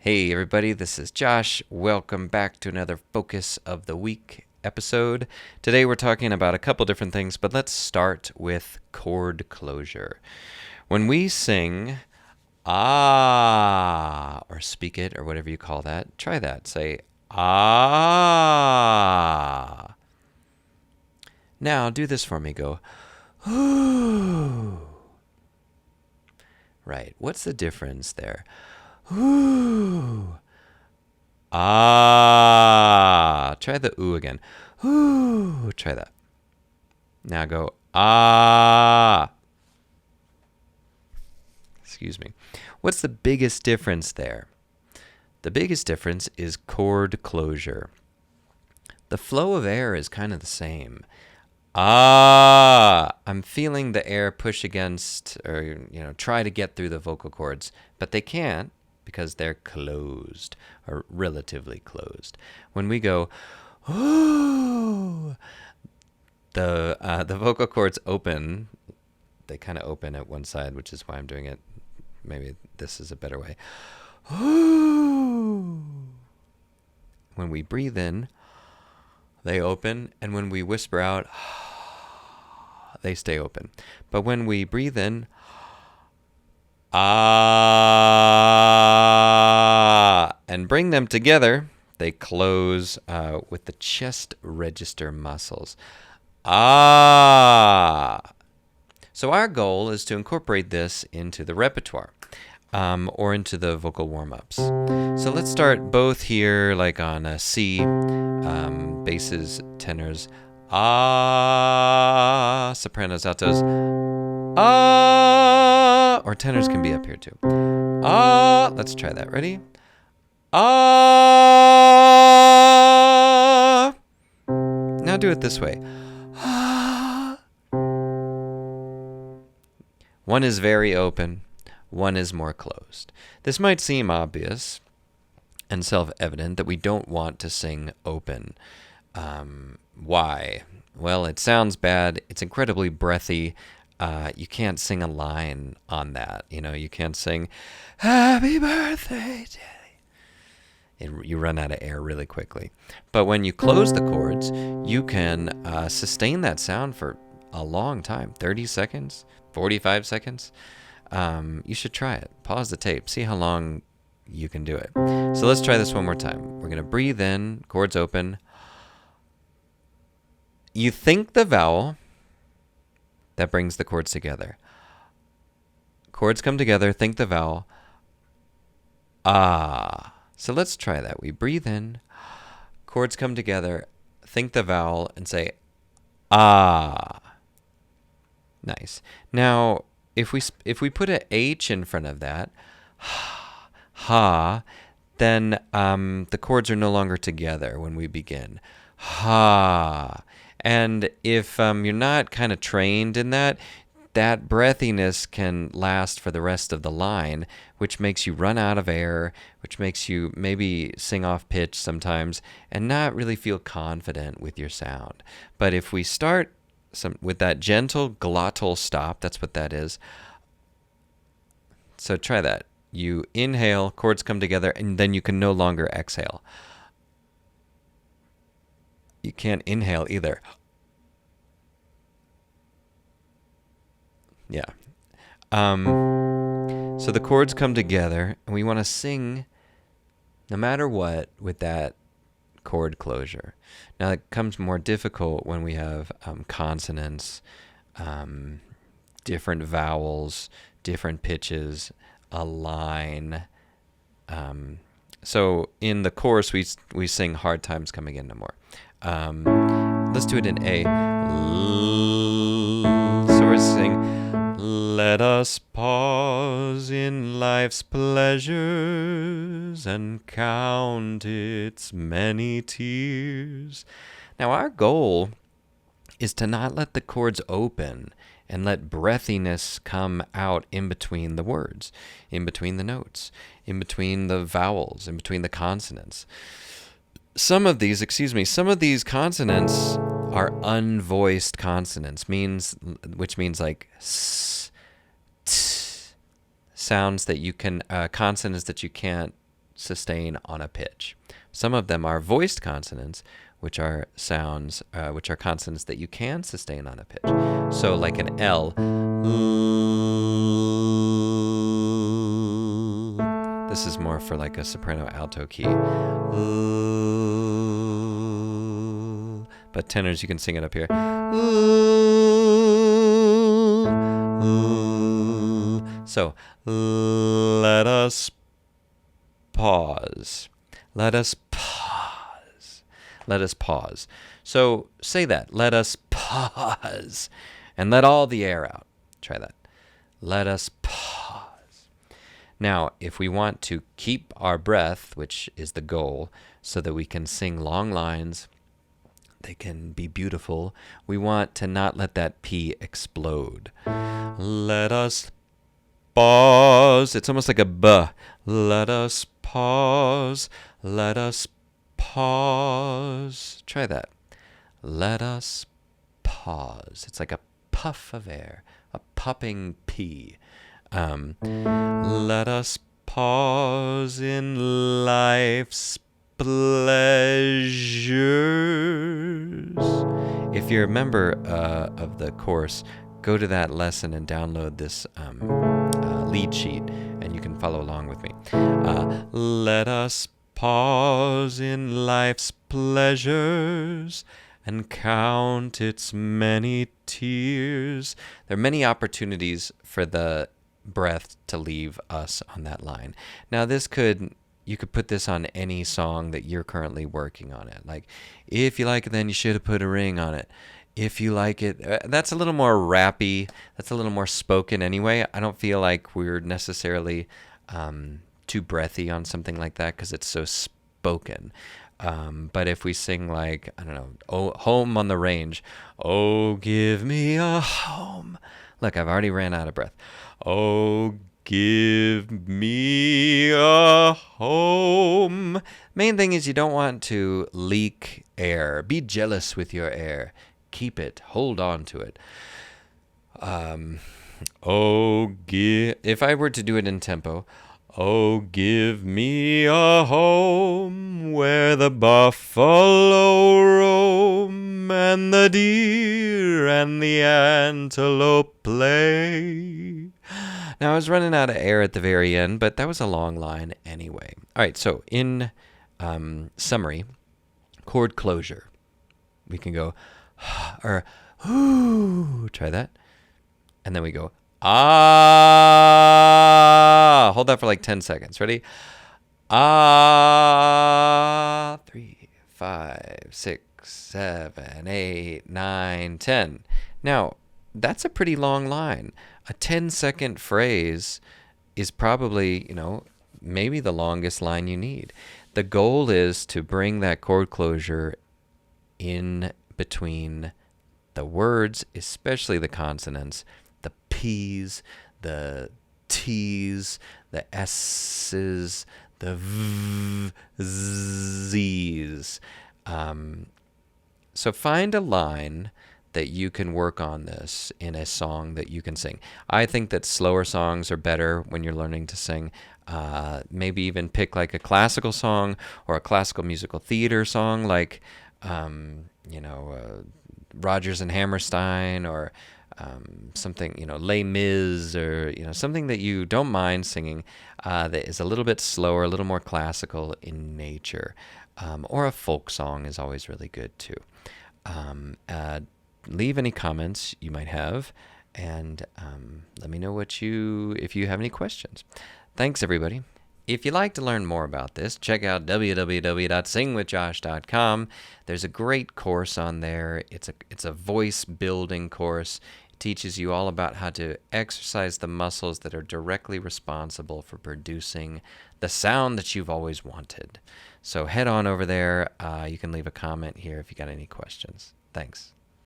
Hey everybody, this is Josh. Welcome back to another Focus of the Week episode. Today we're talking about a couple different things, but let's start with chord closure. When we sing ah, or speak it, or whatever you call that, try that. Say ah. Now do this for me. Go ooh. Right. What's the difference there? Ooh. Ah. Try the ooh again. Ooh. Try that. Now go ah. Excuse me. What's the biggest difference there? The biggest difference is chord closure. The flow of air is kind of the same. Ah, I'm feeling the air push against or, try to get through the vocal cords, but they can't because they're closed or relatively closed. When we go, ooh, the vocal cords open. They kind of open at one side, which is why I'm doing it. Maybe this is a better way. Ooh. When we breathe in, they open, and when we whisper out, they stay open. But when we breathe in, ah, and bring them together, they close with the chest register muscles. Ah. So our goal is to incorporate this into the repertoire or into the vocal warm-ups. So let's start both here, like on a C, basses, tenors, ah, sopranos, altos, ah, or tenors can be up here too. Ah, let's try that. Ready? Ah. Now do it this way. Ah. One is very open, one is more closed. This might seem obvious and self-evident that we don't want to sing open. Why? Well, it sounds bad. It's incredibly breathy. You can't sing a line on that. You can't sing, Happy Birthday, Daddy. You run out of air really quickly. But when you close the chords, you can sustain that sound for a long time, 30 seconds, 45 seconds. You should try it. Pause the tape. See how long you can do it. So let's try this one more time. We're going to breathe in, chords open. You think the vowel that brings the chords together. Chords come together, think the vowel. Ah. So let's try that. We breathe in, chords come together, think the vowel, and say ah. Nice. Now, if we put a H in front of that, ha, then the chords are no longer together when we begin. Ha. And if you're not kind of trained in that, that breathiness can last for the rest of the line, which makes you run out of air, which makes you maybe sing off pitch sometimes and not really feel confident with your sound. But if we start with that gentle glottal stop, that's what that is. So try that. You inhale, chords come together, and then you can no longer exhale. You can't inhale either. Yeah. So the chords come together, and we want to sing no matter what with that chord closure. Now it becomes more difficult when we have consonants, different vowels, different pitches, a line. So in the chorus, we sing Hard Times Coming In No More. Let's do it in A. So we're singing, let us pause in life's pleasures and count its many tears. Now our goal is to not let the chords open and let breathiness come out in between the words, in between the notes, in between the vowels, in between the consonants. Some of these consonants are unvoiced consonants, which means like s, t, sounds that you can, consonants that you can't sustain on a pitch. Some of them are voiced consonants, which are consonants that you can sustain on a pitch. So like an L. This is more for like a soprano alto key. But tenors, you can sing it up here. So let us pause. Let us pause. Let us pause. So say that. Let us pause. And let all the air out. Try that. Let us pause. Now, if we want to keep our breath, which is the goal, so that we can sing long lines, they can be beautiful, we want to not let that P explode. Let us pause. It's almost like a B. Let us pause. Let us pause. Try that. Let us pause. It's like a puff of air, a popping P. Let us pause in life's pleasures. If you're a member of the course, go to that lesson and download this lead sheet, and you can follow along with me. Let us pause in life's pleasures and count its many tears. There are many opportunities for the breath to leave us on that line. Now, you could put this on any song that you're currently working on it. Like, if you like it, then you should have put a ring on it. If you like it, that's a little more rappy. That's a little more spoken anyway. I don't feel like we're necessarily too breathy on something like that because it's so spoken. But if we sing like, I don't know, oh, Home on the Range. Oh, give me a home. Look, I've already ran out of breath. Oh, give me a home. Main thing is you don't want to leak air. Be jealous with your air. Keep it. Hold on to it. If I were to do it in tempo, oh, give me a home where the buffalo roam and the deer and the antelope play. Now, I was running out of air at the very end, but that was a long line anyway. All right, so in summary, chord closure. We can go, or, ooh, try that. And then we go, ah. Hold that for like 10 seconds. Ready? Ah. 3, 5, 6, 7, 8, 9, 10. Now, that's a pretty long line. A 10-second phrase is probably, maybe the longest line you need. The goal is to bring that chord closure in between the words, especially the consonants, the P's, the T's, the S's, the Z's. So find a line that you can work on this in a song that you can sing. I think that slower songs are better when you're learning to sing. Maybe even pick like a classical song or a classical musical theater song like, Rodgers and Hammerstein or something, Les Mis or, something that you don't mind singing that is a little bit slower, a little more classical in nature. Or a folk song is always really good too. Leave any comments you might have, and let me know if you have any questions. Thanks, everybody. If you'd like to learn more about this, check out www.singwithjosh.com. There's a great course on there. It's a voice building course. It teaches you all about how to exercise the muscles that are directly responsible for producing the sound that you've always wanted. So head on over there. You can leave a comment here if you got any questions. Thanks.